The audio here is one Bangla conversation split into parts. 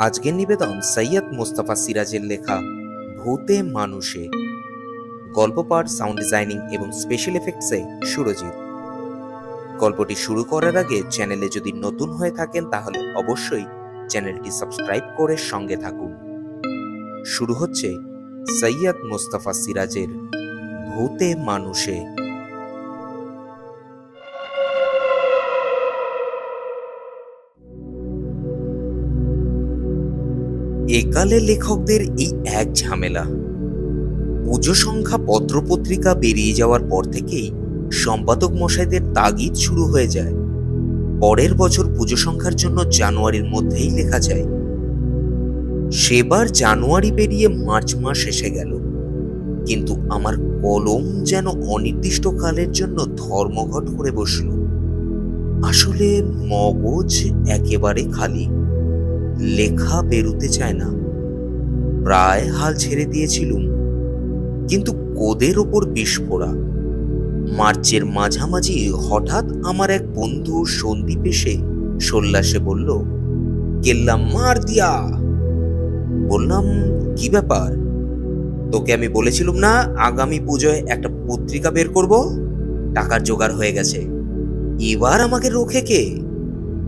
আজকের নিবেদন সৈয়দ মুস্তাফা সিরাজের লেখা ভূতে মানুষে। গল্প পাঠ, সাউন্ড ডিজাইনিং এবং স্পেশাল এফেক্টসে সুরজিৎ। গল্পটি শুরু করার আগে চ্যানেলে যদি নতুন হয়ে থাকেন তাহলে অবশ্যই চ্যানেলটি সাবস্ক্রাইব করে সঙ্গে থাকুন। শুরু হচ্ছে সৈয়দ মুস্তাফা সিরাজের ভূতে মানুষে। একালে লেখকদের এই এক ঝামেলা। পুজো সংখ্যা পত্রপত্রিকা বেরিয়ে যাওয়ার পর থেকেই সম্পাদক মশাইদের তাগিদ শুরু হয়ে যায়। পরের বছর পুজো সংখ্যার জন্য জানুয়ারির মধ্যেই লেখা যায়। সেবার জানুয়ারি পেরিয়ে মার্চ মাস এসে গেল, কিন্তু আমার কলম যেন অনির্দিষ্টকালের জন্য ধর্মঘট করে বসল। আসলে মগজ একেবারে খালি, লেখা বেরুতে চায় না। প্রায় হাল ছেড়ে দিয়েছিলুম, কিন্তু কোদের ওপর বিস্ফোরা। মার্চের মাঝামাঝি হঠাৎ আমার এক বন্ধু সন্দীপ এসে সল্লাসে বলল, কেল্লা মার দিয়া। বললাম, কি ব্যাপার? তোকে আমি বলেছিলুম না আগামী পুজোয় একটা পত্রিকা বের করব? টাকার জোগাড় হয়ে গেছে। এবার আমাকে রোখে কে?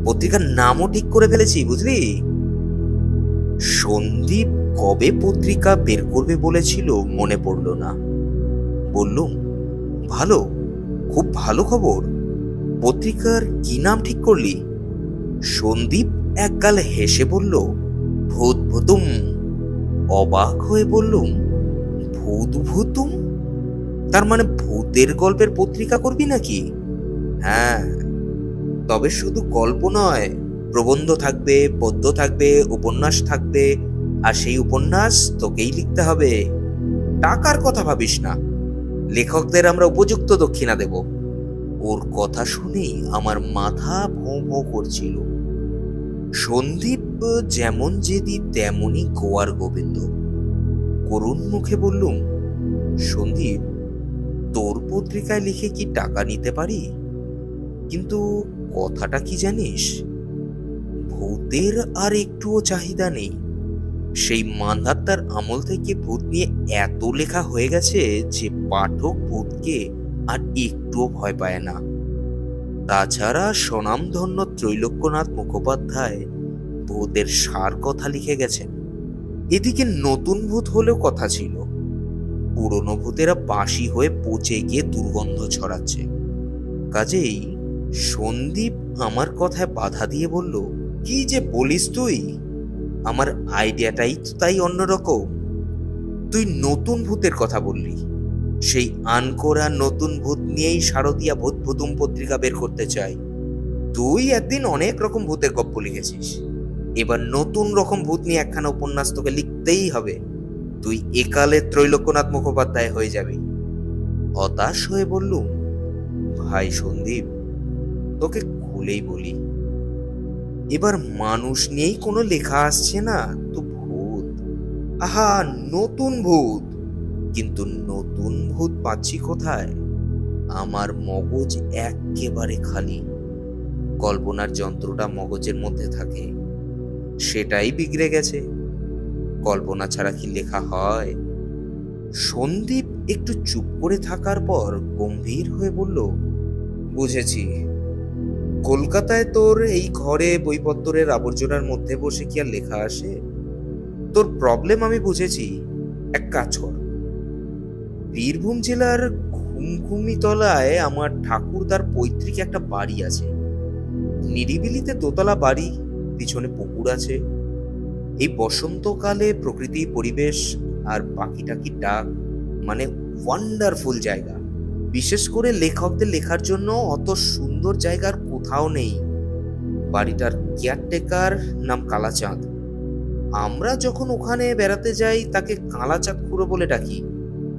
পত্রিকার নামও ঠিক করে ফেলেছি, বুঝলি? সন্দীপ কবে পত্রিকা বের করবে বলেছিল মনে পড়ল না। বললুম, ভালো, খুব ভালো খবর। পত্রিকার কি নাম ঠিক করলি? সন্দীপ একগাল হেসে বলল, ভূত ভূতুম। অবাক হয়ে বললুম, ভূত ভূতুম? তার মানে ভূতের গল্পের পত্রিকা করবি নাকি? হ্যাঁ, তবে শুধু গল্প নয়, প্রবন্ধ থাকবে, পদ্য থাকবে, উপন্যাস থাকবে। আর সেই উপন্যাস তোকেই লিখতে হবে। টাকার কথা ভাবিস না, লেখকদের আমরা উপযুক্ত দক্ষিণা দেব। ওর কথা শুনেই আমার মাথা ভোঁ ভোঁ করছিল। সন্দীপ যেমন জেদি তেমনই গোয়ার গোবিন্দ। করুণ মুখে বললুম, সন্দীপ, তোর পত্রিকায় লিখে কি টাকা নিতে পারি? কিন্তু কথাটা কি জানিস, ভূতের আর একটুও চাহিদা নেই। সেই মান্ধাত্তার আমল থেকে ভূত নিয়ে এত লেখা হয়ে গেছে যে পাঠক ভূতকে আর একটুও ভয় পায় না। তাছাড়া স্বনামধন্য ত্রৈলোক্যনাথ মুখোপাধ্যায় ভূতের সার কথা লিখে গেছেন। এদিকে নতুন ভূত হলেও কথা ছিল, পুরনো ভূতেরা বাঁশি হয়ে পচে গিয়ে দুর্গন্ধ ছড়াচ্ছে। কাজেই সন্দীপ আমার কথায় বাধা দিয়ে বলল, কি যে বলিস তুই? আমার আইডিয়াটাই তো তাই অন্যরকম। তুই নতুন ভূতের কথা বললি, সেই আনকোরা নতুন ভূত নিয়েই শারদীয়া ভূত ভূতুম পত্রিকা বের করতে চাই। তুই একদিন অনেক রকম ভূতের গল্প লিখেছিস, এবার নতুন রকম ভূত নিয়ে একখানা উপন্যাস তোকে লিখতেই হবে। তুই একালে ত্রৈলোক্যনাথ মুখোপাধ্যায় হয়ে যাবি। হতাশ হয়ে বললুম, ভাই সন্দীপ, তোকে খুলেই বলি, এবার মানুষ নিয়েই কোনো লেখা আসছে না তো ভূত। আহা, নতুন ভূত, কিন্তু নতুন ভূত পাচ্ছি কোথায়? আমার মগজ একেবারে খালি। কল্পনার যন্ত্রটা মগজের মধ্যে থাকে, সেটাই বিগড়ে গেছে। কল্পনা ছাড়া কি লেখা হয়? সন্দীপ একটু চুপ করে থাকার পর গম্ভীর হয়ে বলল, বুঝেছি। কলকাতায় তোর এই ঘরে বইপত্রের আবর্জনার মধ্যে বসে কি আর লেখা আসে? তোর প্রবলেম আমি বুঝেছি। এক কাজ কর, বীরভূম জেলার ঘুমঘুমি তলায় আমার ঠাকুরদার পৈতৃক একটা বাড়ি আছে। নিরিবিলিতে দোতলা বাড়ি, পিছনে পুকুর আছে। এই বসন্তকালে প্রকৃতি, পরিবেশ আর পাখি টাকির ডাক, মানে ওয়ান্ডারফুল জায়গা। বিশেষ করে লেখকদের লেখার জন্য অত সুন্দর জায়গার কোথাও নেই। বাড়িটার কেয়ারটেকার নাম কালাচাঁদ। আমরা যখন ওখানে বেড়াতে যাই তাকে কালাচাঁদ খুড়ো বলে ডাকি।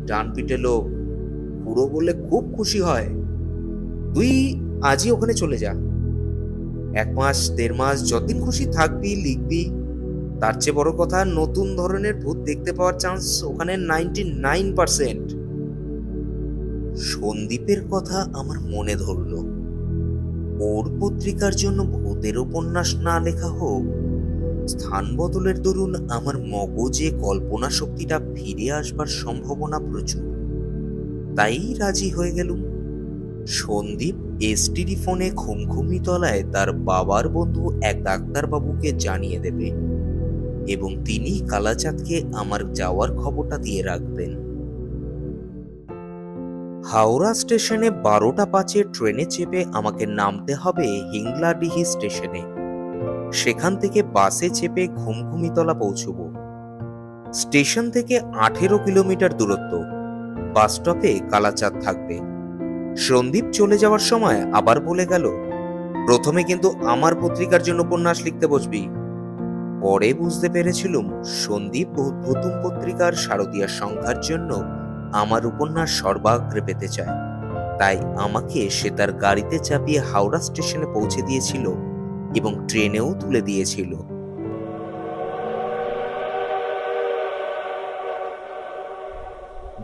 ডান পিটে লোক, খুড়ো বলে খুব খুশি হয়। তুই আজই ওখানে চলে যা। 1 মাস 1.5 মাস যতদিন খুশি থাকবি, লিখবি। তার চেয়ে বড় কথা, নতুন ধরনের ভূত দেখতে পাওয়ার চান্স ওখানে 99%। সন্দীপের কথা আমার মনে ধরল। ওর পত্রিকার জন্য ভূতের উপন্যাস না লেখা হোক, স্থান বদলের দরুন আমার মগজে কল্পনা শক্তিটা ফিরে আসবার সম্ভাবনা প্রচুর, তাই রাজি হয়ে গেলুম। সন্দীপ এসটিডি ফোনে ঘুমঘুমি তলায় তার বাবার বন্ধু এক ডাক্তারবাবুকে জানিয়ে দেবে এবং তিনি কালাচাঁদকে আমার যাওয়ার খবরটা দিয়ে রাখবেন। হাওড়া স্টেশনে 12টা 5-এ ট্রেনে চেপে আমাকে নামতে হবে হিংলাডিহি স্টেশনে। সেখান থেকে বাসে চেপে ঘুমঘুমিতলা পৌঁছব। স্টেশন থেকে 18 কিলোমিটার দূরত্ব। বাস স্টপে কালাচাঁদ থাকবে। সন্দীপ চলে যাওয়ার সময় আবার বলে গেল, প্রথমে কিন্তু আমার পত্রিকার জন্য উপন্যাস লিখতে বসবি। পরে বুঝতে পেরেছিলুম সন্দীপ প্রথম পত্রিকার শারদীয়ার সংখ্যার জন্য আমার উপন্যাস সর্বাগ্রে পেতে চায়, তাই আমাকে সে তার গাড়িতে চাপিয়ে হাওড়া স্টেশনে পৌঁছে দিয়েছিল এবং ট্রেনেও তুলে দিয়েছিল।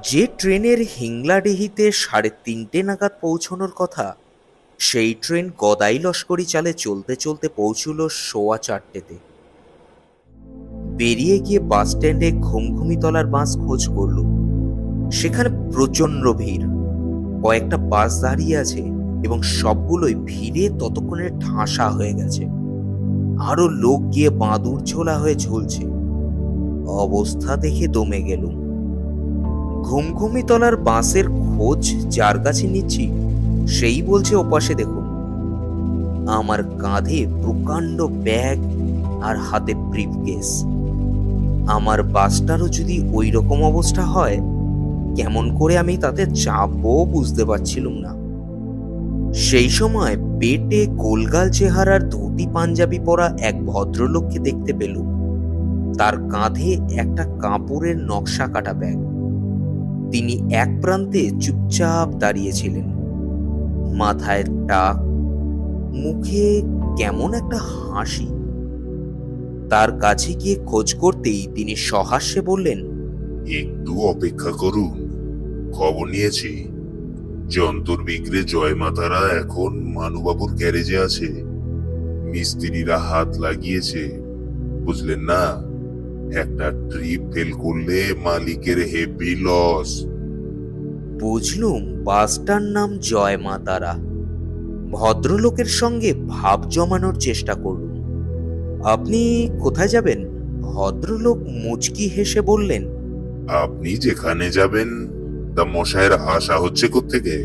যে ট্রেনের হিংলাডিহিতে 3:30 নাগাদ পৌঁছানোর কথা, সেই ট্রেন গদাই লস্করি চালে চলতে চলতে পৌঁছল 4:15-তে। বেরিয়ে গিয়ে বাস স্ট্যান্ডে ঘুমঘুমিতলার বাস খোঁজ করল। সেখানে প্রচন্ড ভিড়। কয়েকটা বাস দাঁড়িয়ে আছে এবং সবগুলোই ভিড়ে ততক্ষণে ঠাসা হয়ে গেছে। আরো লোক গিয়ে বাঁদুর ঝোলা হয়ে ঝুলছে। অবস্থা দেখে দমে গেলুম। ঘুমঘুমিতলার বাসের খোঁজ যার কাছে নিচ্ছি, সেই বলছে ওপাশে দেখুন। আমার কাঁধে প্রকাণ্ড ব্যাগ আর হাতে ব্রিফকেস। আমার বাসটারও যদি ওই রকম অবস্থা হয়, কেমন করে আমি তাতে চাপবো বুঝতে পারছিলুম না। সেই সময় পেটে গোলগাল চেহারার ধুতি পাঞ্জাবি পরা এক ভদ্রলোককে দেখতে পেলুম। তার কাঁধে একটা কাপড়ের নকশা কাটা ব্যাগ। তিনি এক প্রান্তে চুপচাপ দাঁড়িয়েছিলেন। মাথায় টাক, মুখে কেমন একটা হাসি। তার কাছে গিয়ে খোঁজ করতেই তিনি সহাস্যে বললেন, একটু অপেক্ষা করুন, খবর নিয়েছি। যন্তর বিক্রে জয়মাতারা এখন মানুবাবুর গ্যারেজে আছে। মিস্ত্রিরা হাত লাগিয়েছে, বুঝলেন না? একটা ট্রিপ ফেল করলে মালিকের হেভি লস। বুঝলুম বাসটার নাম জয়মাতারা। ভদ্রলোকের সঙ্গে ভাব জমানোর চেষ্টা করলুম। আপনি কোথায় যাবেন? ভদ্রলোক মুচকি হেসে বললেন, আপনি যেখানে যাবেন তা মশাইয়ের আশা হচ্ছে কোত্থেকে?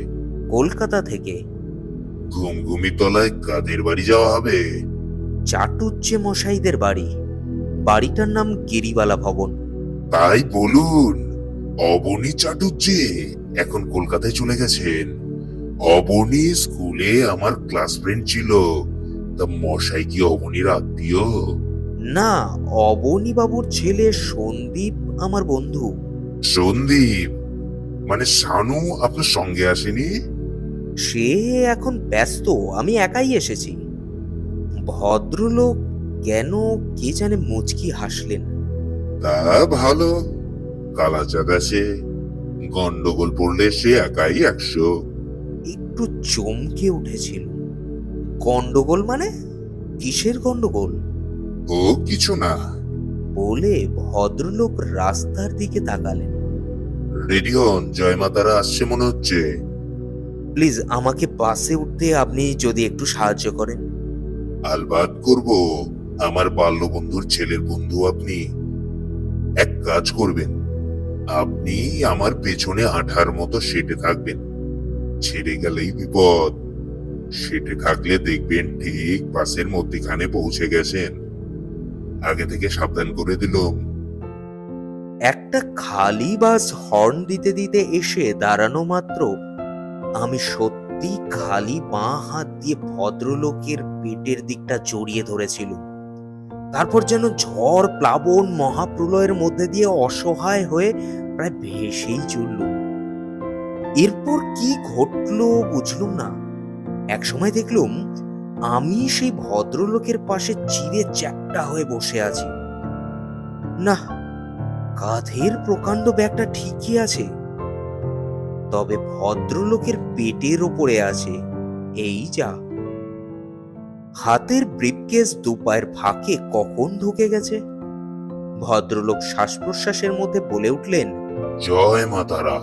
কলকাতা থেকে। ঘুমঘুমি তলায় কাদের বাড়ি যাওয়া হবে? চাটুজ্জে মশাইদের বাড়ি। বাড়িটার নাম গিরিবালা ভবন। তাই বলুন, অবনী চাটুজ্জে এখন কলকাতায় চলে গেছেন। অবনী স্কুলে আমার ক্লাস ফ্রেন্ড ছিল। তা মশাই কি অবনীর আত্মীয়? না, অবনী বাবুর ছেলে সন্দীপ আমার বন্ধু। সন্দীপ মানে শানু আপনার সঙ্গে আসেনি? সে এখন ব্যস্ত, আমি একাই এসেছি। ভদ্রলোক কেন কে জানে মুচকি হাসলেন। তা ভালো, কালাচাঁদ আসে, গন্ডগোল পড়লে সে একাই 100। একটু চমকে উঠেছিল। গন্ডগোল মানে? কিসের গন্ডগোল? ও কিছু না। বলে ভদ্রলোক রাস্তার দিকে তাকালেন। রেডি হন, জয়মাতারা আসছে মনে হচ্ছে। প্লিজ আমাকে বাসে উঠতে আপনি যদি একটু সাহায্য করেন। আলবাত করব, আমার বাল্য বন্ধুর ছেলের বন্ধু আপনি। এক কাজ করবেন, আপনি আমার পেছনে আঠার মতো সেটে থাকবেন। ছেড়ে গেলেই বিপদ। সেটে থাকলে দেখবেন ঠিক বাসের মধ্যখানে পৌঁছে গেছেন। আগে থেকে সাবধান করে দিলাম। একটা খালি বাস হর্ন দিতে দিতে এসে দাঁড়ানো মাত্র আমি সত্যি খালি বাঁ হাত দিয়ে ভদ্রলোকের পেটের দিকটা জড়িয়ে ধরেছিল। তারপর যেন ঝড় প্লাবন মহাপ্রলয়ের মধ্যে দিয়ে অসহায় হয়ে প্রায় ভেসেই চলল। এরপর কি ঘটলো বুঝলুম না। একসময় দেখলুম আমি সেই ভদ্রলোকের পাশে চিরে চ্যাপ্টা হয়ে বসে আছি। না, কাঁধের প্রকাণ্ড ব্যাগটা ঠিকই আছে, তবে ভদ্রলোকের পেটের ওপরে আছে। এই যা। হাতের ব্রিফকেস দুপায়ের ফাঁকে কখন ঢুকে গেছে। ভদ্রলোক শ্বাস প্রশ্বাসের মধ্যে বলে উঠলেন, জয় মা তারা।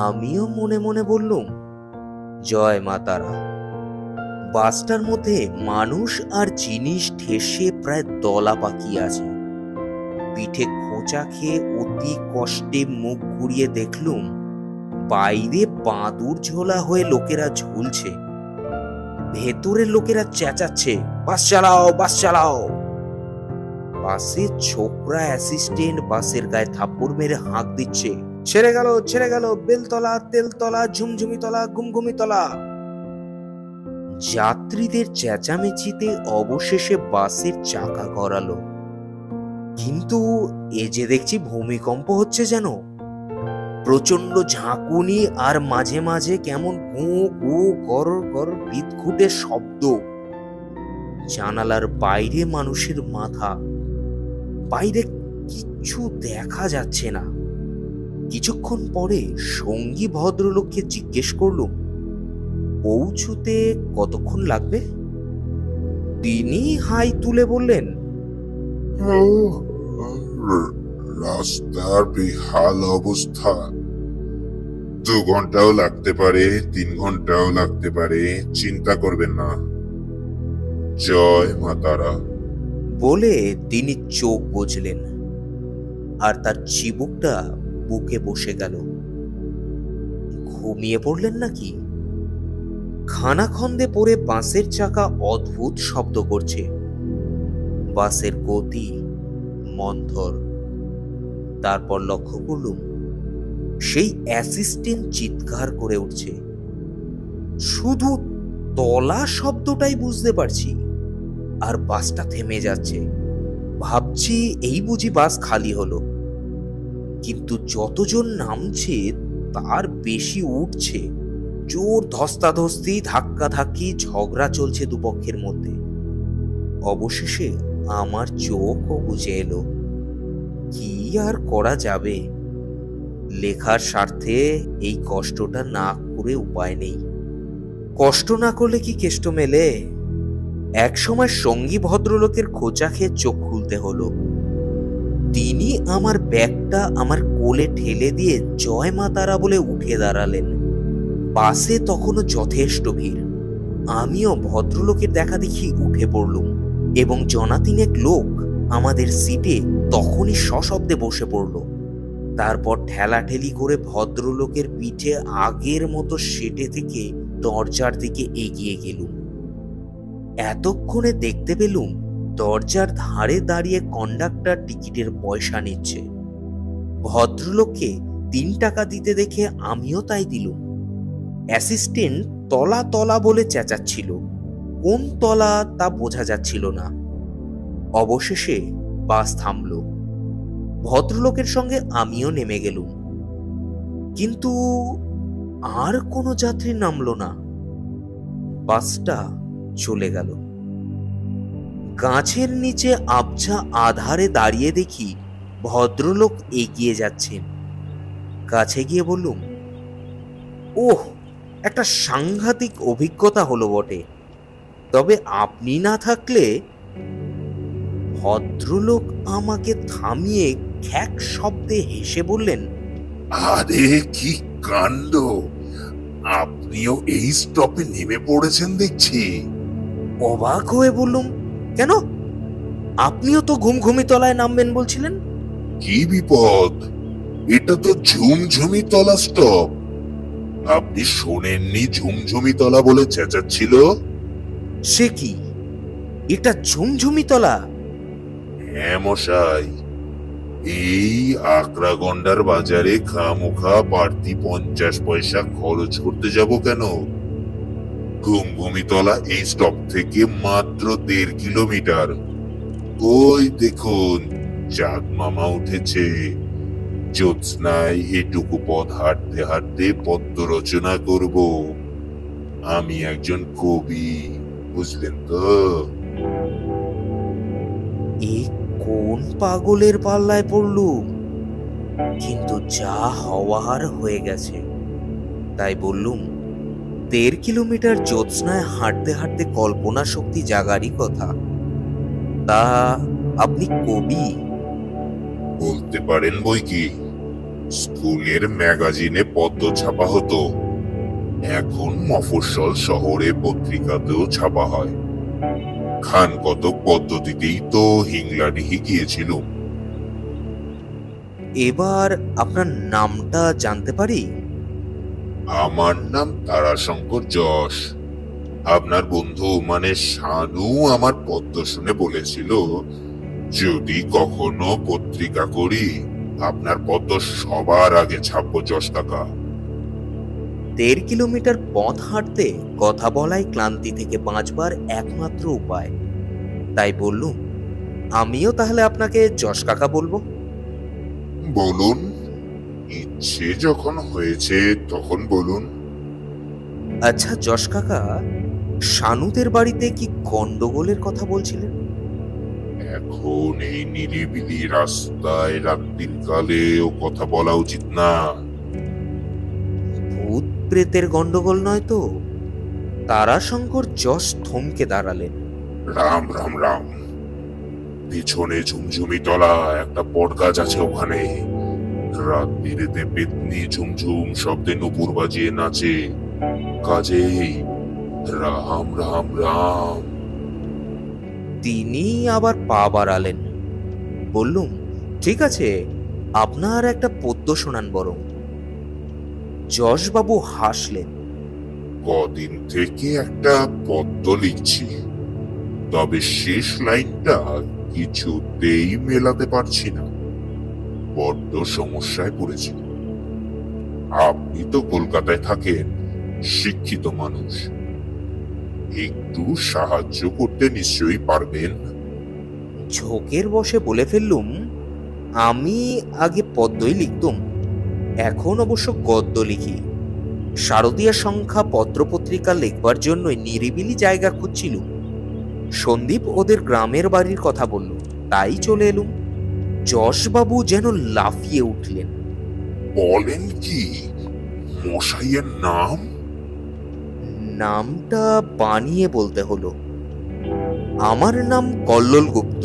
আমিও মনে মনে বললুম, জয় মা তারা। বাসটার মধ্যে মানুষ আর জিনিস ঠেসে প্রায় দলা পাকিয়ে আছে। পিঠে খোঁচা খেয়ে অতি কষ্টে মুখ ঘুরিয়ে দেখলুম বাইরে বাঁদুর ঝোলা হয়ে লোকেরা ঝুলছে, ভেতরের লোকেরা চেঁচাচ্ছে, বাস চালাও, বাস চালাও। বাসের ছোকরা অ্যাসিস্ট্যান্ট বাসের গায়ে থাপ্পড় মেরে হাঁক দিচ্ছে, ছেড়ে গেল, ছেড়ে গেল, বেলতলা, তেলতলা, ঝুমঝুমিতলা, ঘুমঘুমিতলা। যাত্রীদের চেঁচামেচিতে অবশেষে বাসের চাকা গড়ালো। কিন্তু এ যে দেখছি ভূমিকম্প হচ্ছে যেন। প্রচন্ড ঝাঁকুনি আর মাঝে মাঝে কেমন গু গু গর গর বিদঘুটে শব্দ। জানালার বাইরে মানুষের মাথা, বাইরে কিচ্ছু দেখা যাচ্ছে না। কিছুক্ষণ পরে সঙ্গী ভদ্রলোককে জিজ্ঞেস করলুম, পৌঁছুতে কতক্ষণ লাগবে? তিনি হাই তুলে বললেন, রাস্তার বেহাল অবস্থা, 2 ঘন্টাও লাগতে পারে, 3 ঘন্টাও লাগতে পারে, চিন্তা করবেন না। জয় মা তারা। বলে তিনি চোখ বুঝলেন আর তার চিবুকটা বুকে বসে গেল। ঘুমিয়ে পড়লেন নাকি? খানাখন্দে পড়ে বাসের চাকা অদ্ভুত শব্দ করছে। বাসের গতি মন্থর। তারপর লক্ষ্য করলুম সেই অ্যাসিস্ট্যান্ট চিৎকার করে উঠছে। শুধু তলা শব্দটাই বুঝতে পারছি, আর বাসটা থেমে যাচ্ছে। ভাবছি এই বুঝি বাস খালি হলো। কিন্তু যতজন নামছে তার বেশি উঠছে। জোর ধস্তাধস্তি, ধাক্কাধাক্কি, ঝগড়া চলছে দুপক্ষের মধ্যে। অবশেষে আমার চোখও বুঝে এলো, কি আর করা যাবে। লেখার স্বার্থে এই কষ্টটা না করে উপায় নেই। কষ্ট না করলে কি কেষ্ট মেলে? একসময় সঙ্গী ভদ্রলোকের খোঁচা খেয়ে চোখ খুলতে হলো। তিনি আমার ব্যাগটা আমার কোলে ঠেলে দিয়ে জয় মা তারা বলে উঠে দাঁড়ালেন। বাসে তখনও যথেষ্ট ভিড়। আমিও ভদ্রলোকের দেখা দেখি উঠে পড়লুম এবং 2-3 লোক আমাদের সিটে তখনই সশব্দে বসে পড়ল। তারপর ঠেলাঠেলি করে ভদ্রলোকের পিঠে আগের মতো সেটে থেকে দরজার দিকে এগিয়ে গেলুম। এতক্ষণে দেখতে পেলুম দরজার ধারে দাঁড়িয়ে কন্ডাক্টর টিকিটের পয়সা নিচ্ছে। ভদ্রলোককে 3 টাকা দিতে দেখে আমিও তাই দিলুম। অ্যাসিস্ট্যান্ট তলা তলা বলে চেঁচাচ্ছিল, কোন তলা তা বোঝা যাচ্ছিল না। অবশেষে বাস থামল। ভদ্রলোকের সঙ্গে আমিও নেমে গেলুম, কিন্তু আর কোনো যাত্রী নামলো না। বাসটা চলে গেল। গাছের নিচে আবছা আধারে দাঁড়িয়ে দেখি ভদ্রলোক এগিয়ে যাচ্ছেন। কাছে গিয়ে বললুম, ওহ, একটা সাংঘাতিক অভিজ্ঞতা হলো বটে, তবে আপনি না থাকলে। ভদ্রলোক আমাকে থামিয়ে খ্যাক শব্দে হেসে বললেন, আরে কি কাণ্ড! আপনিও এই স্টপে নেমে পড়েছেন দেখছি। অবাক হয়ে বললুম, কেন? আপনিও তো ঘুমঘুমিতলায় নামবেন বলছিলেন। কি বিপদ! এটা তো ঝুমঝুমিতলা স্টপ। আপনি শোনেননি ঝুমঝুমিতলা বলে চেঁচাচ্ছিল? সে কি, এটা ঝুমঝুমিতলা? হ্যাঁ মশাই, এই আকড়াগন্ডার বাজারে খামোখা বাড়তি 50 পয়সা খরচ করতে যাব কেন? ঘুমঘুমিতলা এই স্টপ থেকে মাত্র 1.5 কিলোমিটার। ওই দেখুন, চাঁদ মামা উঠেছে। জ্যোৎস্নায় এটুকু পথ হাঁটতে হাঁটতে পদ্য রচনা করব। আমি একজন কবি, বুঝলেন তো? এ কোন পাগলের পাল্লায় পড়লুম? কিন্তু যা হওয়ার হয়ে গেছে, তাই বললুম, 1.5 কিলোমিটার জ্যোৎস্নায় হাঁটতে হাঁটতে কল্পনা শক্তি জাগারই কথা। তা আপনি কবি? বলতে পারেন বই কি। স্কুলের ম্যাগাজিনে পদ্য ছাপা হতো, এখন মফস্বল শহরে পত্রিকাতেও ছাপা হয়। খান কতক পদ্ধতিতেই তো হিংলাডিহি গিয়েছিলুম। এবার আপনার নামটা জানতে পারি? আমার নাম তারাশঙ্কর যশ। আপনার বন্ধু মানে শানু আমার পদ্য শুনে বলেছিল, যদি কখনো পত্রিকা করি আপনার পদ্য সবার আগে ছাপবো। 10 টাকা। 1.5 কিলোমিটার পথ হাঁটতে কথা বলাই ক্লান্তি থেকে বাঁচবার একমাত্র উপায়। তাই বললুম, আমিও তাহলে আপনাকে যশ কাকা বলবো। বলুন, ইচ্ছে যখন হয়েছে তখন বলুন। আচ্ছা যশ কাকা, শানুদের বাড়িতে কি গন্ডগোলের কথা বলছিলেন? এখন এই নিরিবিলি রাস্তায় রাত্রির কালে ও কথা বলা উচিত না। ভূত প্রেতের গন্ডগোল নয় তো? তারাশঙ্কর যশ থমকে দাঁড়ালেন। রাম রাম রাম। পিছনে ঝুমঝুমি তলা একটা বট গাছ আছে, ওখানে রাত্রিরেতে পেতনি ঝুমঝুম শব্দে নুপুর বাজিয়ে নাচে। কাজেই রাম রাম রাম। তিনি আবার পা বাড়ালেন। বললুম, ঠিক আছে, আপনার একটা পদ্য শোনান বরং। যশবাবু হাসলেন। কদিন থেকে একটা পদ্য লিখছি, তবে শেষ লাইনটা কিছুতেই মেলাতে পারছি না। বড্ড সমস্যায় পড়েছি। আপনি তো কলকাতায় থাকেন, শিক্ষিত মানুষ, একটু সাহায্য করতে নিশ্চয়ই পারবেন। ঝোঁকের বসে বলে ফেললুম, আমি আগে পদ্যই লিখতুম, এখন অবশ্য গদ্য লিখি। শারদীয়া সংখ্যা পত্রপত্রিকা লিখবার জন্যই নিরিবিলি জায়গা খুঁজছিলুম। সন্দীপ ওদের গ্রামের বাড়ির কথা বলল, তাই চলে এলুম। যশবাবু যেন লাফিয়ে উঠলেন। বলেন কি, মশাইয়ের নাম? নামটা বানিয়ে বলতে হলো। আমার নাম কল্লোল গুপ্ত।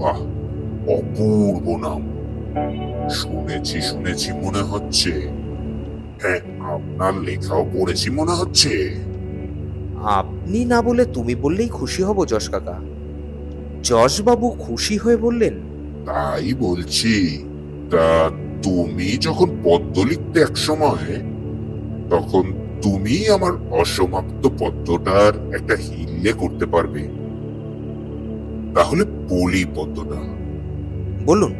বাহ, অপূর্ব নাম। শুনেছি শুনেছি মনে হচ্ছে। হ্যাঁ, আপনার লেখাও পড়েছি মনে হচ্ছে। আপনি না বলে তুমি বললেই খুশি হব যশ কাকা। যশবাবু খুশি হয়ে বললেন, তাই বলছি। তা তুমি যখন পদ্য লিখতে এক সময়, তখন তুমি আমার অসমাপ্ত পদ্যটার একটা হিল্লে করতে পারবে। তাহলে বলি পদ্যটা। বলুন।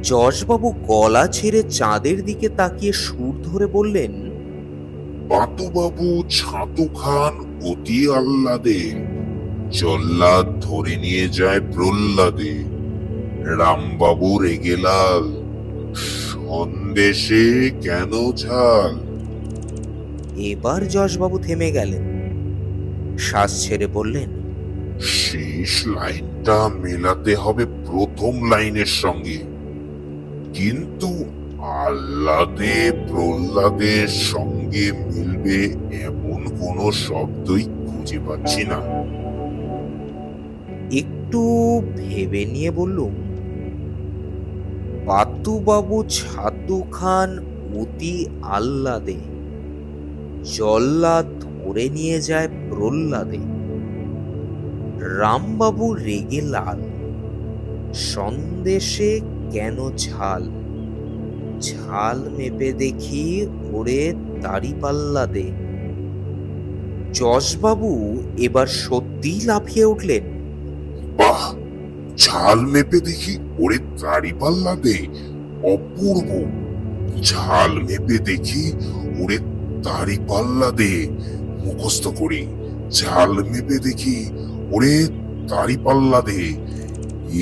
যশবাবু গলা ছেড়ে চাঁদের দিকে তাকিয়ে সুর ধরে বললেন, পাতুবাবু ছাতু খান অতি আহ্লাদে, জল্লাদ ধরে নিয়ে যায় প্রহ্লাদে। রামবাবু রেগে লাল, সন্দেশে কেন ঝাল। এবার যশবাবু থেমে গেলেন। শ্বাস ছেড়ে বললেন, শেষ লাইনটা মেলাতে হবে প্রথম লাইনের সঙ্গে, কিন্তু আহ্লাদে প্রহ্লাদের সঙ্গে মিলবে এমন কোনো শব্দই খুঁজে পাচ্ছি না। একটু ভেবে নিয়ে বললুম, পাতুবাবু ছাতু খান অতি আহ্লাদে, জল্লাদ ধরে নিয়ে যায় প্রহ্লাদে। রামবাবু রেগে লাল, সন্দেশে কেন ঝাল। ঝাল মেপে দেখি ওরে দাড়ি পাল্লা দে। যশবাবু এবার সত্যিই লাফিয়ে উঠলেন। বাহ, ঝাল মেপে দেখি ওরে দাড়ি পাল্লা দে, অপূর্ব। ঝাল মেপে দেখি ওরে দাড়ি পাল্লা দে, মুখস্থ করি। ঝাল মেপে দেখি ওরে দাড়ি পাল্লা দে।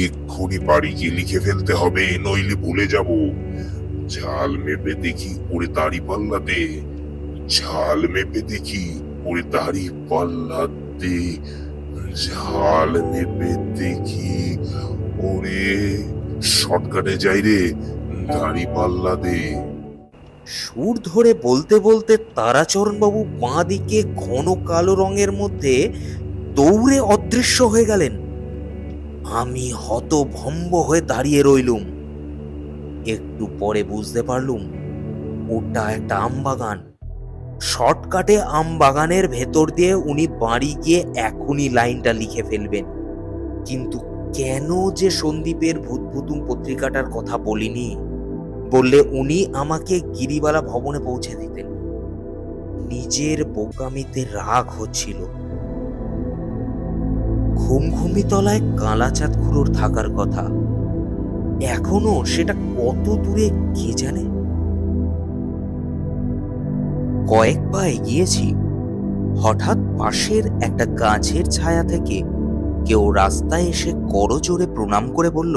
এক্ষুনি বাড়ি গিয়ে লিখে ফেলতে হবে, নইলে ভুলে যাব। ঝাল মেপে দেখি ওরে দাড়ি পাল্লা দে, ঝাল মেপে দেখি ওরে দাড়ি পাল্লা দে, ঝাল মেপে দেখি ওরে। শর্টকাটে যাই রে, দাড়ি পাল্লা দে। সুর ধরে বলতে বলতে তারাচরণবাবু বাঁ দিকে ঘন কালো রঙের মধ্যে দৌড়ে অদৃশ্য হয়ে গেলেন। আমি হতভম্ব হয়ে দাঁড়িয়ে রইলুম। একটু পরে বুঝতে পারলুম ওটা একটা আম বাগান। শর্টকাটে আম বাগানের ভেতর দিয়ে উনি বাড়ি গিয়ে এখনই লাইনটা লিখে ফেলবেন। কিন্তু কেন যে সন্দীপের ভূতভুতুম পত্রিকাটার কথা বলিনি, বললে উনি আমাকে গিরিবালা ভবনে পৌঁছে দিতেন। নিজের বোকামিতে রাগ হচ্ছিল। ঘুমঘুমি তলায় কালাচাঁদ খুড়োর থাকার কথা, এখনো সেটা কত দূরে কে জানে। কয়েক পা এগিয়েছি, হঠাৎ পাশের একটা গাছের ছায়া থেকে কেউ রাস্তায় এসে করজোড়ে প্রণাম করে বলল,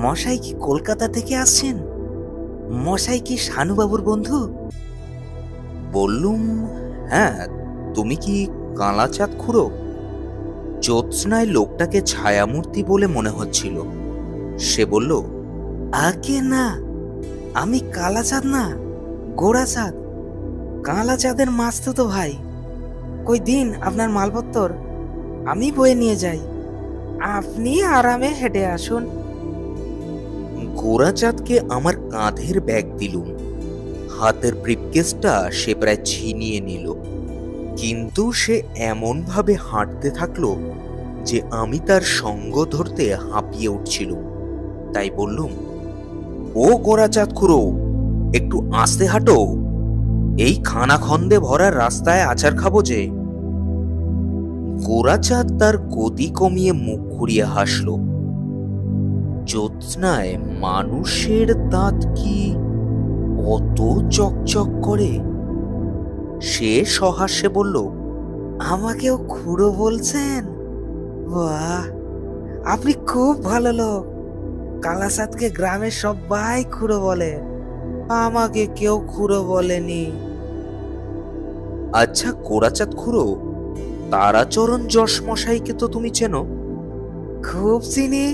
মশাই কি কলকাতা থেকে আসছেন? মশাই কি শানুবাবুর বন্ধু? বললুম, হ্যাঁ। তুমি কি কালাচাঁদ খুড়ো? জ্যোৎস্নায় লোকটাকে ছায়ামূর্তি বলে মনে হচ্ছিল। সে বলল, আগে না, আমি কালাচাঁদ না, গোড়াচাঁদ, কালাচাঁদের মাস্তুতো ভাই। কই দিন আপনার মালপত্তর, আমি বয়ে নিয়ে যাই, আপনি আরামে হেঁটে আসুন। গোড়াচাঁদকে আমার কাঁধের ব্যাগ দিলুম। হাতের ব্রিফকেসটা সে প্রায় ছিনিয়ে নিল, কিন্তু সে এমন ভাবে হাঁটতে থাকলো যে আমি তার সঙ্গ ধরতে হাঁপিয়ে উঠছিলুম। তাই বললুম, ও গোড়াচাঁদ খুড়ো, একটু আস্তে হাঁটো, এই খানাখন্দে ভরা রাস্তায় আচার খাবো যে। গোড়াচাঁদ তার গতি কমিয়ে মুখ ঘুরিয়ে হাসল। জ্যোৎস্নায় মানুষের দাঁত কি অত চকচক করে? সে সহাস্যে বলল, আমাকেও খুড়ো বলছেন? বাহ, আপনি খুব ভালো লোক। কালাচাঁদকে গ্রামের সবাই খুড়ো বলে, আমাকে কেউ খুড়ো বলেনি। আচ্ছা গোড়াচাঁদ খুড়ো, তারাচরণ যশমশাইকে তো তুমি চেনো? খুব চিনি,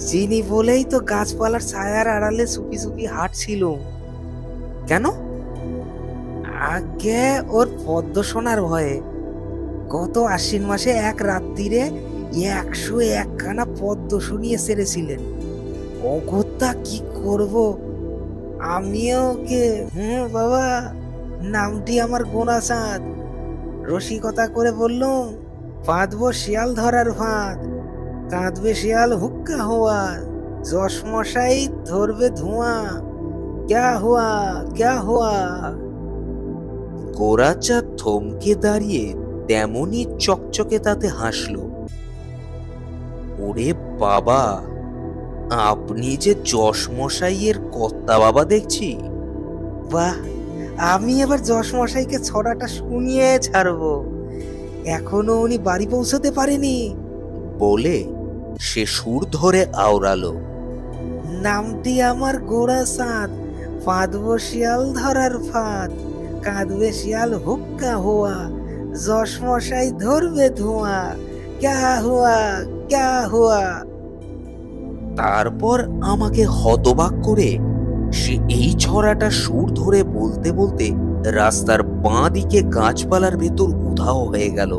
চিনি বলেই তো গাছপালার ছায়ার আড়ালে চুপি চুপি হাঁটছিল। কেন? আগে ওর পদ্ম শোনার ভয়ে। গত আশ্বিন মাসে এক রাত্রিরে 101খানা পদ্ম শুনিয়ে ছেড়েছিলেন। অগত্যা কি করব, আমিও ওকে, বাবা, নামটি আমার গোড়াচাঁদ। রসিকতা করে বললুম, বাঁধবো শিয়াল ধরার ফাঁদ, কাঁদবে শিয়াল হুক্কা হওয়া, যশমশাই ধরবে ধোঁয়া, ক্যা হুয়া ক্যা হুয়া। গোড়াচাঁদ থমকে দাঁড়িয়ে তেমনি চকচকে তাতে হাসল। ওরে বাবা, আপনি যে যশমশাইয়ের কর্তা বাবা দেখছি। বাহ, আমি এবার যশমশাইকে ছড়াটা শুনিয়ে ছাড়বো, এখনো উনি বাড়ি পৌঁছতে পারেনি। বলে সে সুর ধরে আওড়ালো, নামটি আমার গোড়াচাঁদ, বাঁধবো শিয়াল ধরার ফাঁদ, কাঁদবে শিয়াল হুক্কা হওয়া, যশমশাই ধরবে ধোঁয়া, ক্যা হুয়া ক্যা হুয়া। তারপর আমাকে হতবাক করে সে এই ছড়াটা সুর ধরে বলতে বলতে রাস্তার বাঁ দিকে গাছপালার ভেতর উধাও হয়ে গেল।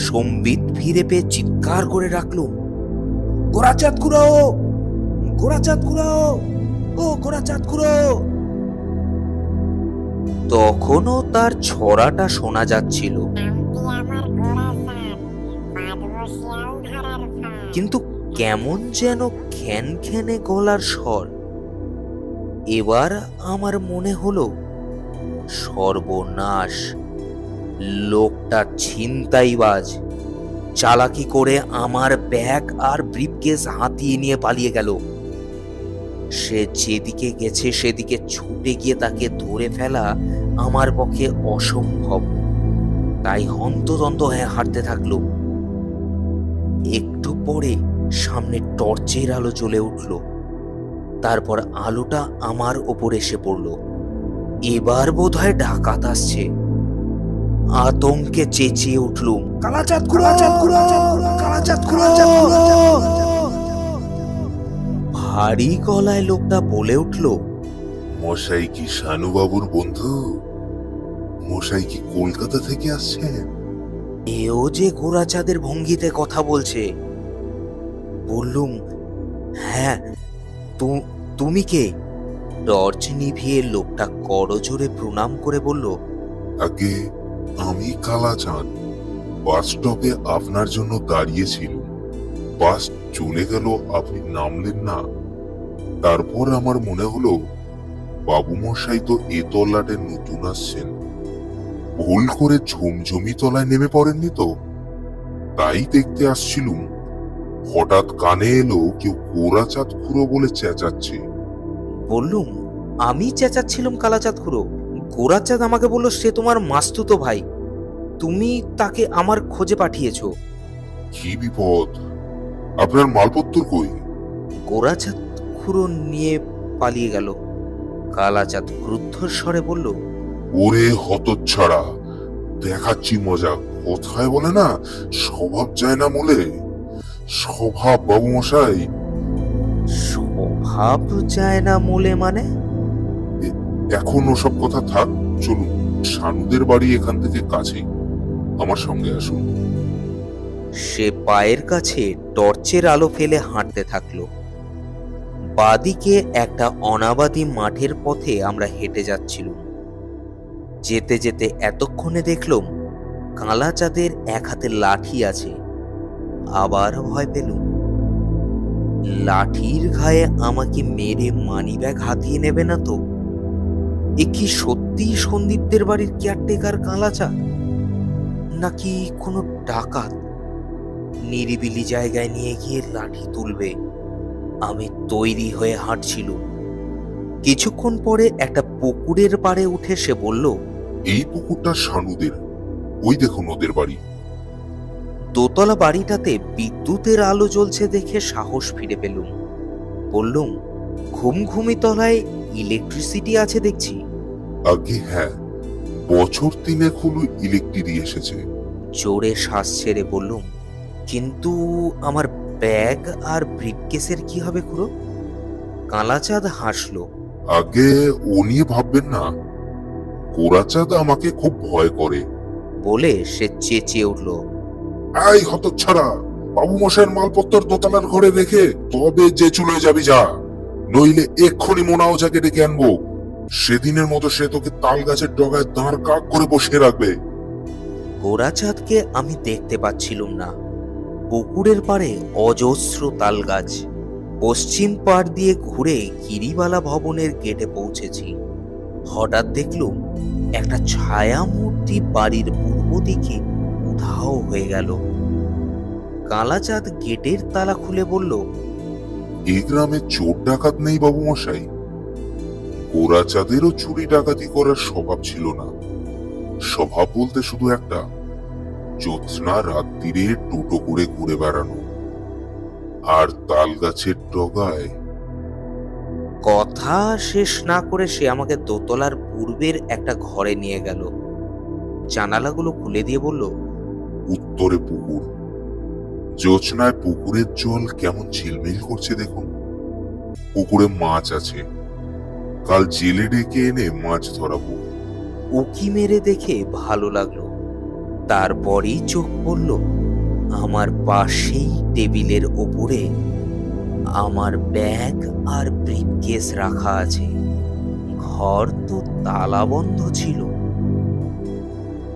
সম্বিত ফিরে পেয়ে চিৎকার করে রাখলো, গোড়াচাঁদ খুড়ো, গোড়াচাঁদ খুড়ো, ও গোড়াচাঁদ খুড়ো। তখনও তার ছড়াটা শোনা যাচ্ছিল, কিন্তু কেমন যেন খ্যানখ্যানে গলার স্বর। এবার আমার মনে হলো, সর্বনাশ, লোকটা ছিনতাইবাজ। চালাকি করে আমার ব্যাগ আর ব্রিফকেস হাতিয়ে নিয়ে পালিয়ে গেল। সে যেদিকে গেছে সেদিকে ছুটে গিয়ে তাকে ধরে ফেলা আমার পক্ষে অসম্ভব। তাই হন্তদন্ত হয়ে হাঁটতে থাকলো। একটু পরে সামনে টর্চের আলো জ্বলে উঠল। তারপর আলোটা আমার ওপর এসে পড়ল। এবার বোধহয় ডাকাত আসছে। আতঙ্কে চেঁচিয়ে উঠলুম, কালাচাঁদ খুড়ো, কালাচাঁদ খুড়ো। ভারী গলায় লোকটা বলে উঠল, মশাই কি শানুবাবুর বন্ধু? মশাই কি কলকাতা থেকে আসছেন? এও যে গোরাচাঁদের ভঙ্গিতে কথা বলছে। বললুম, হ্যাঁ, তুমি কে? টর্চ নিভিয়ে লোকটা করজোরে প্রণাম করে বলল, আগে আমি কালাচাঁদ। বাস স্টপে আপনার জন্য দাঁড়িয়েছিল। বাস চলে গেল, আপনি নামলেন না। তারপর আমার মনে হলো বাবু মশাই তো এ তল্লাটে নতুন আসছেন, ভুল করে ঝুমঝুমি তলায় নেমে পড়েননি তো? তাই দেখতে আসছিলুম। হঠাৎ কানে এলো কেউ গোরাচাঁদ খুড়ো বলে চেঁচাচ্ছে। বললুম, আমি চেঁচাচ্ছিলাম কালাচাঁদ খুড়ো? গোরাচাঁদ আমাকে বলল সে তোমার মাস্তুতো ভাই, তুমি তাকে আমার খোঁজে পাঠিয়েছো। কি বিপদ! আপনার মালপত্র কই? গোরাচাঁদ খুড়ো নিয়ে পালিয়ে গেল। কালাচাঁদ ক্রুদ্ধ স্বরে বলল, ওরে হতচ্ছাড়া, দেখাচ্ছি মজা। কোথায় বলে না, স্বভাব যায় না মূলে। স্বভাব বাবু মশাই। স্বভাব যায় না মূলে মানে? এখন ওসব কথা থাক, চলুন। শানুদের বাড়ি এখান থেকে কাছেই, আমার সঙ্গে আসুন। সে পায়ের কাছে টর্চের আলো ফেলে হাঁটতে থাকলো। বাদিকে একটা অনাবাদি মাঠের পথে আমরা হেঁটে যাচ্ছিলাম। যেতে যেতে এতক্ষণে দেখলাম কালাচাঁদের এক হাতে লাঠি আছে। আবার ভয় পেলুম, লাঠির ঘায়ে আমাকে মেরে মানিব্যাগ হাতিয়ে নেবে না তো? এ কি সত্যি সন্দীপদের বাড়ির কেয়ারটেকার কালাচাঁদ, নাকি কোনো ডাকাত নিরিবিলি জায়গায় নিয়ে গিয়ে লাঠি তুলবে? আমি তৈরি হয়ে হাঁটছিলুম। কিছুক্ষণ পরে একটা পুকুরের পাড়ে উঠে সে বলল, এই পুকুরটা শানুদের, ওই দেখুন ওদের বাড়ি। দোতলা বাড়িটাতে বিদ্যুতের আলো জ্বলছে দেখে সাহস ফিরে পেলুম। বললুম, ঘুমঘুমি তলায় ইলেকট্রিসিটি আছে দেখছি। আগে হ্যাঁ, বছর 3 হলো ইলেকট্রিক এসেছে। জোরে শ্বাস ছেড়ে বললুম, কিন্তু আমার ব্যাগ আর ব্রিফকেসের কি হবে খুড়ো? কালাচাঁদ হাসলো। আগে ও নিয়ে ভাববেন না, গোরাচাঁদ আমাকে খুব ভয় করে। বলে সে চেঁচিয়ে উঠল, এই হতচ্ছাড়া, বাবু মশাইয়ের মালপত্র দোতলার ঘরে রেখে তবে যে চলে যাবি যা, নইলে এক্ষুনি মোনা ওঝাকে ডেকে আনবো। সেদিনের মতো সে তোকে তাল গাছের ডগায় দাঁড় কাক করে বসিয়ে রাখবে। গোরাচাঁদকে আমি দেখতে পাচ্ছিলুম না। পুকুরের পাড়ে অজস্র তাল গাছ। পশ্চিম পাড় দিয়ে ঘুরে গিরিবালা ভবনের গেটে পৌঁছেছি। হঠাৎ দেখলুম একটা ছায়া মূর্তি বাড়ির পূর্ব দিকে উধাও হয়ে গেল। কালাচাঁদ গেটের তালা খুলে বলল, এ গ্রামে চোর ডাকাত নেই বাবু মশাই। গোরাচাঁদেরও চুরি ডাকাতি করার স্বভাব ছিল না। স্বভাব বলতে শুধু একটা, জ্যোৎস্না রাত্রিরে টোটো করে ঘুরে বেড়ানো আর তাল গাছের ডগায়। কথা শেষ না করে সে আমাকে দোতলার পূর্বের একটা ঘরে নিয়ে গেল। জানালাগুলো খুলে দিয়ে বলল, উত্তরে পুকুর। জ্যোৎস্নায় পুকুরের জল কেমন ঝিলমিল করছে দেখুন। পুকুরে মাছ আছে, কাল জেলে ডেকে এনে মাছ ধরাবো। উকি মেরে দেখে ভালো লাগলো। তারপরই চোখ পড়ল আমার পাশেই টেবিলের ওপরে আমার ব্যাগ আর ব্রিফকেস রাখা আছে। ঘর তো তালা বন্ধ ছিল।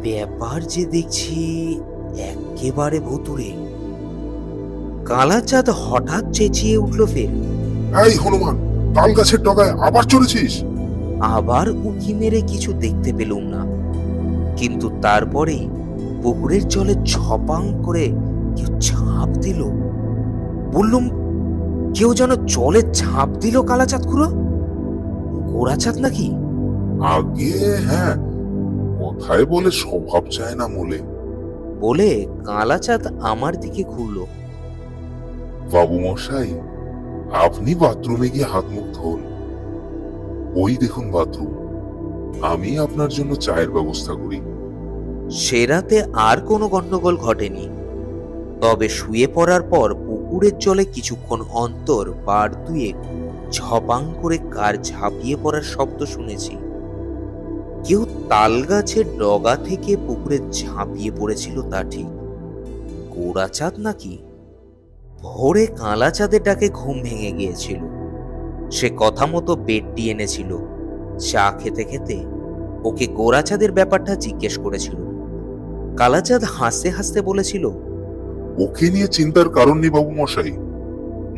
ব্যাপার যে দেখছি একেবারে ভুতুড়ে। কালাচাঁদ হঠাৎ চেঁচিয়ে উঠল ফের, এই হনুমান, তাল গাছের ডগায় আবার চলেছিস? আবার উকি মেরে কিছু দেখতে পেলুম না, কিন্তু তারপরেই পুকুরের জলে ছপাং করে কেউ ঝাঁপ দিল। বললুম, কেউ যেন জলে ঝাঁপ দিল কালাচাঁদ খুড়ো? গোরাচাঁদ নাকি? আগে হ্যাঁ, কথায় বলে স্বভাব চায় না মূলে। বলে কালাচাঁদ আমার দিকে ঘুরল। বাবু মশাই, আপনি বাথরুমে গিয়ে হাত মুখ ধোন। ওই দেখুন বাথরুম, আমি আপনার জন্য চায়ের ব্যবস্থা করি। সে রাতে আর কোনো গন্ডগোল ঘটেনি। তবে শুয়ে পড়ার পর পুকুরের জলে কিছুক্ষণ অন্তর বার দুয়েক ঝপাং করে কার ঝাঁপিয়ে পড়ার শব্দ শুনেছি। কেউ তাল গাছের ডগা থেকে পুকুরে ঝাঁপিয়ে পড়েছিল তা ঠিক, গোড়াচাঁদ নাকি? ভোরে কালা চাঁদের ডাকে ঘুম ভেঙে গিয়েছিল। সে কথা মতো বেডটি এনেছিল। চা খেতে খেতে ওকে গোড়াচাঁদের ব্যাপারটা জিজ্ঞেস করেছিল। কালাচাঁদ হাসতে হাসতে বলেছিল, ওকে নিয়ে চিন্তার কারণ নেই বাবু মশাই,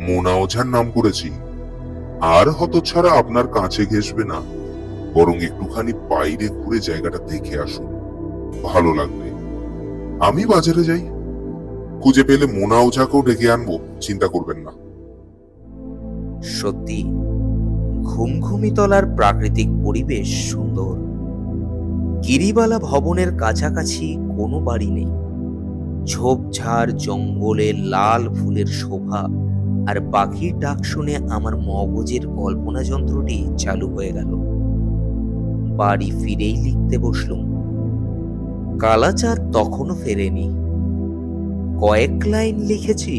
মোনা ওঝার নাম করেছি। আর হতচ্ছাড়া আপনার কাছে ঘেঁষবে না, বরং একটুখানি বাইরে ঘুরে জায়গাটা দেখে আসুন, ভালো লাগবে। আমি বাজারে যাই, খুঁজে পেলে মোনা ওঝাকেও ডেকে আনবো, চিন্তা করবেন না। সত্যি ঘুমঘুমিতলার প্রাকৃতিক পরিবেশ সুন্দর। গিরিবালা ভবনের কাছাকাছি কোনো বাড়ি নেই। ঝোপঝাড় জঙ্গলে লাল ফুলের শোভা আর পাখির ডাক শুনে আমার মগজের কল্পনা যন্ত্রটি চালু হয়ে গেল। বাড়ি ফিরেই লিখতে বসলুম। কালাচাঁদ তখনও ফেরেনি। কয়েক লাইন লিখেছি।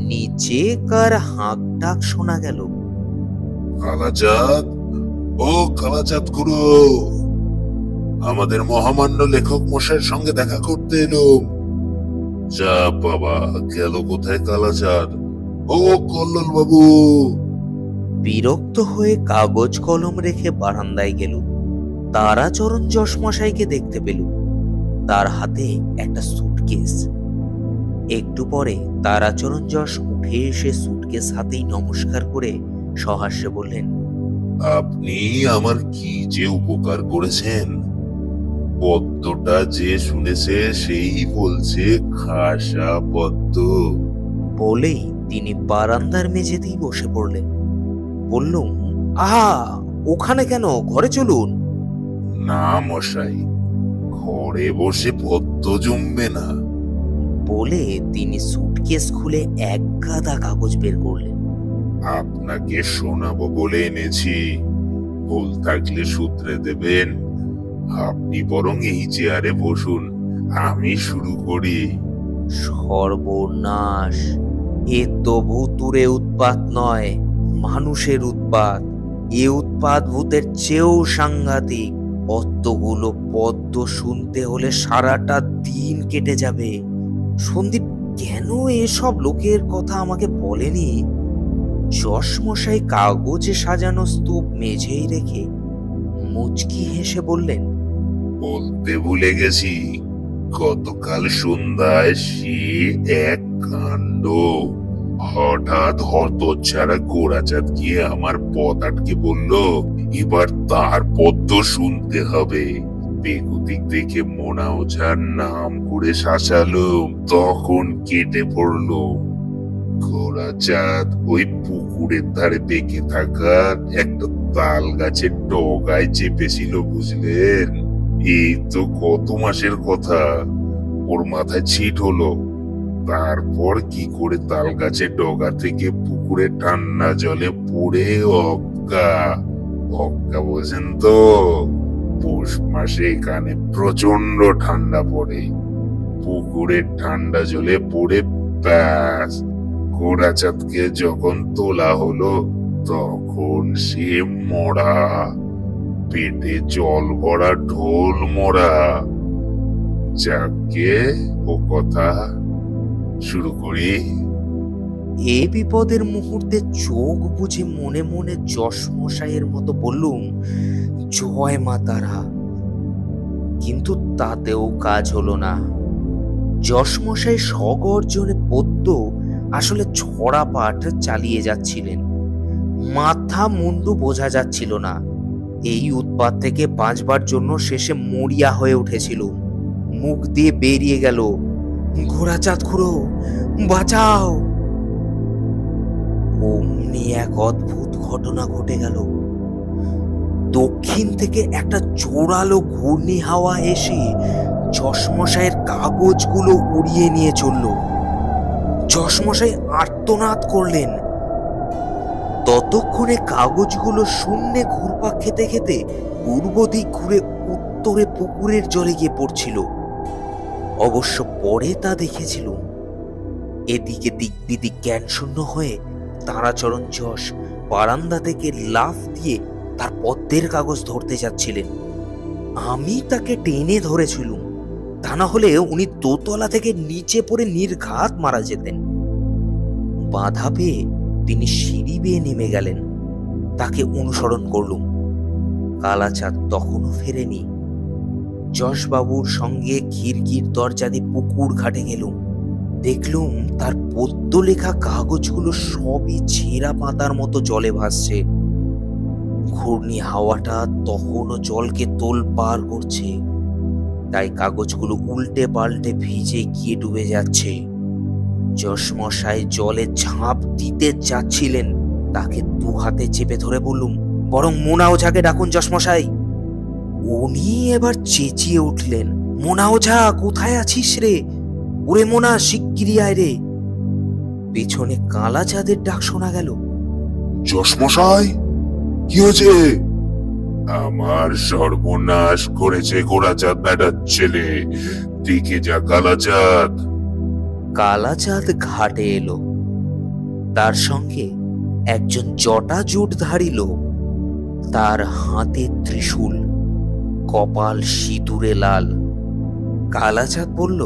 নিচে কার হাঁক ডাক শোনা গেল। কালাচাঁদ, ও কালাচাঁদ খুড়ো, আমাদের মহামান্য লেখক মশাইয়ের সঙ্গে দেখা করতে এলুম। যা বাবা, গেল কোথায় কালাচাঁদ? ও কল্লোল বাবু! বিরক্ত হয়ে কাগজ কলম রেখে বারান্দায় গেল। তারাচরণ যশমশাইকে দেখতে পেল। তার হাতে একটা সুটকেস। একটু পরে তারাচরণ যশ উঠে এসে সুটকেস হাতেই নমস্কার করে সহাস্যে বললেন, আপনি আমার কি যে উপকার করেছেন, পদ্মটা যে শুনেছে সেই বলছে খাসা পদ্ম। বলেই তিনি বারান্দার মেঝেতেই বসে পড়লেন। বললুম, আহা, ওখানে কেন, ঘরে চলুন। না মশাই, ঘরে বসে পদ্ম জমবে না। বলে তিনি সুটকেস খুলে এক গাদা কাগজ বের করলেন। আপনাকে শোনাবো বলে এনেছি, ভুল থাকলে শুধরে দেবেন। আপনি বরং এই চেয়ারে বসুন, আমি শুরু করি। সর্বনাশ! এ তো ভূতুরে উৎপাত নয়, মানুষের উৎপাত। এ উৎপাত ভূতের চেয়েও সাংঘাতিক। অতগুলো পদ্য শুনতে হলে সারাটা দিন কেটে যাবে। সন্দীপ কেন এসব লোকের কথা আমাকে বলেনি? যশমশাই কাগজে সাজানো স্তূপ মেঝেই রেখে মুচকি হেসে বললেন, বলতে ভুলে গেছি, গতকাল সন্ধ্যায় সে এক কাণ্ড। হঠাৎ হতচ্ছাড়া গোড়াচাঁদ গিয়ে আমার পথ আটকে বলল, এবার তার পদ্য শুনতে হবে। বেগুদিক দেখে মোনা ওঝার নাম করে শাসালো, তখন কেটে পড়লো। গোড়াচাঁদ ওই পুকুরের ধারে বেঁকে থাকা একটা তাল গাছের ডগায় চেপেছিল, বুঝলেন? এই তো কত মাসের কথা। ওর মাথায় ছিট হলো। তারপর কি করে তাল গাছের ডগা থেকে পুকুরে ঠান্ডা জলে পড়ে অজ্ঞা। অজ্ঞা বোঝেন তো? পৌষ মাসে এখানে প্রচন্ড ঠান্ডা পড়ে। পুকুরের ঠান্ডা জলে পড়ে ব্যাস, গোড়াচাঁদকে যখন তোলা হলো তখন সে মরা, পেটে জল ভরা ঢোল মরা। যাকে ও কথা শুরু করি। এ বিপদের মুহূর্তে চোখ বুঝে মনে মনে যশমশাইয়ের মতো বললুম, জয় মা তারা। কিন্তু তাতেও কাজ হলো না। যশমশাই স্বগর্জনে পদ্য আসলে ছড়া পাঠ চালিয়ে যাচ্ছিলেন। মাথা মুন্ডু বোঝা যাচ্ছিল না। এই উৎপাত থেকে বাঁচবার জন্য শেষে মরিয়া হয়ে উঠেছিল। মুখ দিয়ে বেরিয়ে গেল, ঘোড়াচাঁদ খুড়ো, বাঁচাও। অমনি এক অদ্ভুত ঘটনা ঘটে গেল। দক্ষিণ থেকে একটা জোরালো ঘূর্ণি হাওয়া এসে যশমশাইয়ের কাগজগুলো উড়িয়ে নিয়ে চলল। যশমশাই আর্তনাদ করলেন। ততক্ষণে কাগজগুলো শূন্যে ঘুরপাক খেতে খেতে পূর্ব দিক ঘুরে উত্তরে পুকুরের জলে গিয়ে পড়ছিল। অবশ্য পরে তা দেখেছিল। এদিকে দিক বিদিক জ্ঞান শূন্য হয়ে তারাচরণ যশ বারান্দা থেকে লাফ দিয়ে তার পদ্মের কাগজ ধরতে যাচ্ছিলেন। আমি তাকে টেনে ধরেছিলুম, তা না হলে উনি দোতলা থেকে নিচে পড়ে নির্ঘাত মারা যেতেন। বাধা পেয়ে তিনি সিঁড়ি বেয়ে নেমে গেলেন। তাকে অনুসরণ করলুম। কালাচাঁদ তখনও ফেরেনি। যশবাবুর সঙ্গে খিড়কির দরজা দিয়ে পুকুর ঘাটে গেলুম। দেখলুম তার পদ্য লেখা কাগজগুলো সবই ছেঁড়া পাতার মতো জলে ভাসছে। ঘূর্ণি হাওয়াটা তখনও জলকে তোলপাড় করছে, তাই কাগজগুলো উল্টে পাল্টে ভিজে গিয়ে ডুবে যাচ্ছে। যশমশাই জলে ঝাঁপ দিতে যাচ্ছিলেন। তাকে দু হাতে চেপে ধরে বললুম, বরং মোনা ওঝাকে ডাকুন যশমশাই। উনি এবার চেঁচিয়ে উঠলেন, মোনা ওঝা, কোথায় আছিস রে? ওরে মোনা, শিগগিরি আয় রে। পেছনে কালাচাঁদের ডাক শোনা গেল। যশমশাই, কি হয়েছে? আমার সর্বনাশ করেছে গোরাচাঁদ ব্যাটার ছেলে। দেখে যা কালাচাঁদ। কালাচাঁদ ঘাটে এলো। তার সঙ্গে একজন জটাজুটধারী লোক। তার হাতে ত্রিশূল, কপাল সিঁদুরে লাল। কালাচাঁদ বলল,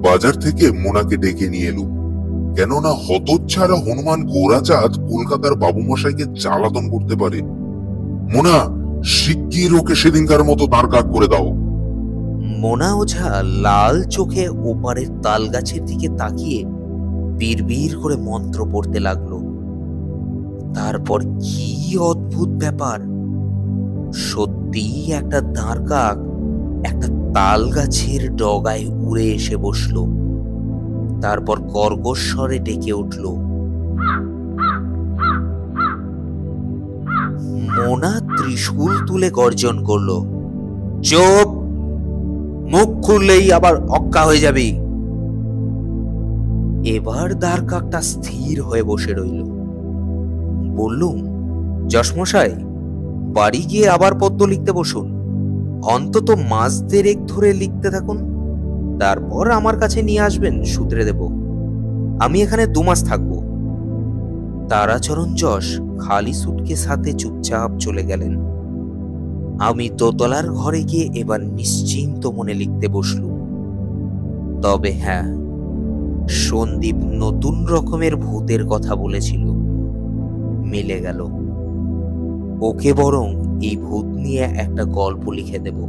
বাজার থেকে মোনাকে ডেকে নিয়ে এলুম, কেননা হতচ্ছাড়া হনুমান গোরাচাঁদ কলকাতার বাবুমশাইকে জ্বালাতন করতে পারে। মোনা, শিগগির ওকে সেদিনকার মতো দাঁড় কাক করে দাও। মোনা ওঝা লাল চোখে ওপারের তাল গাছের দিকে তাকিয়ে বিড়বিড় করে মন্ত্র পড়তে লাগলো। তারপর কি অদ্ভুত ব্যাপার! সত্যিই একটা দাঁড় কাক একটা তাল গাছের ডগায় উড়ে এসে বসলো। তারপর কর্কশ্বরে ডেকে উঠল। মোনা ত্রিশূল তুলে গর্জন করলো, চুপ! মুখ খুললেই আবার অক্কা হয়ে যাবি। এবার দাঁড় কাকটা স্থির হয়ে বসে রইল। বললুম, যশমশাই, বাড়ি গিয়ে আবার পদ্য লিখতে বসুন। অন্তত মাস দেড়েক ধরে লিখতে থাকুন, তারপর আমার কাছে নিয়ে আসবেন, শুধরে দেব। আমি এখানে 2 মাস থাকবো। তারাচরণ যশ খালি সুটকেস হাতে চুপচাপ চলে গেলেন। আমি দোতলার ঘরে গিয়ে এবার নিশ্চিন্ত মনে লিখতে বসলুম। তবে হ্যাঁ, সন্দীপ নতুন রকমের ভূতের কথা বলেছিল, মিলে গেল। ওকে বরং এই ভূত নিয়ে একটা গল্প লিখে দেব।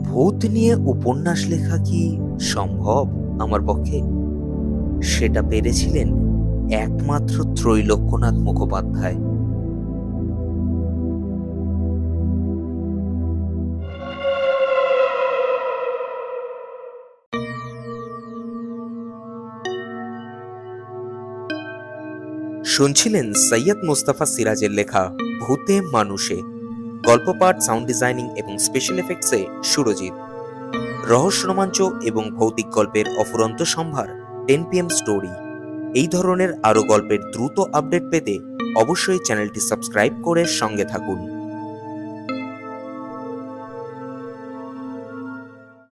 ভূত নিয়ে উপন্যাস লেখা কি সম্ভব আমার পক্ষে? সেটা পেরেছিলেন একমাত্র ত্রৈলোক্যনাথ মুখোপাধ্যায়। শুনছিলেন সৈয়দ মুস্তাফা সিরাজের লেখা ভূতে মানুষে। গল্প পাঠ, সাউন্ড ডিজাইনিং এবং স্পেশাল এফেক্টসে সুরজিৎ। রহস্য, রোমাঞ্চ এবং ভৌতিক গল্পের অফুরন্ত সম্ভার 10 PM স্টোরি। এই ধরনের আরো গল্পের দ্রুত আপডেট পেতে অবশ্যই চ্যানেলটি সাবস্ক্রাইব করে সঙ্গে থাকুন।